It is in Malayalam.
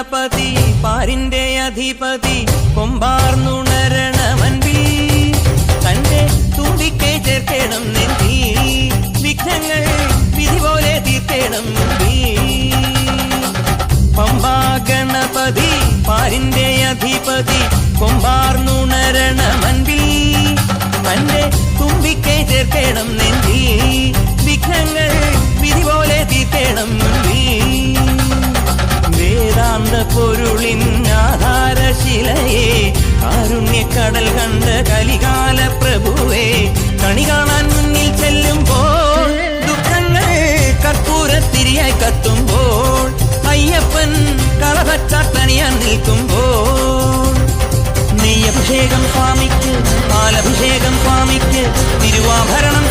ഗണപതി പാരിന്റെ അധിപതി കൊമ്പാർന്നുണരണമൻപിൽ തന്റെ തുമ്പിക്കൈ ചേർക്കണം നെഞ്ചിൽ വിഘ്നങ്ങൾ വിധി പോലെ തീർക്കണം പമ്പാ ഗണപതി പാരിന്റെ അധിപതി കൊമ്പാർന്നുണരണമൻപിൽ തന്റെ തുമ്പിക്കൈ ചേർക്കണം നെഞ്ചിൽ വിഘ്നങ്ങൾ വിധി പോലെ തീർക്കണം വേദാന്ത പൊരുളിൻ ആധാരശിലയെ കാരുണ്യക്കടൽ കണ്ട കലികാല പ്രഭുവേ കണി കാണാൻ മുന്നിൽ ചെല്ലുമ്പോൾ ദുഃഖങ്ങൾ കർപ്പൂരത്തിരിയായി കത്തുമ്പോൾ അയ്യപ്പൻ കളഭച്ചാട്ടണിയാൻ നിൽക്കുമ്പോൾ നെയ്യഭിഷേകം സ്വാമിക്ക് പാലഭിഷേകം സ്വാമിക്ക് തിരുവാഭരണം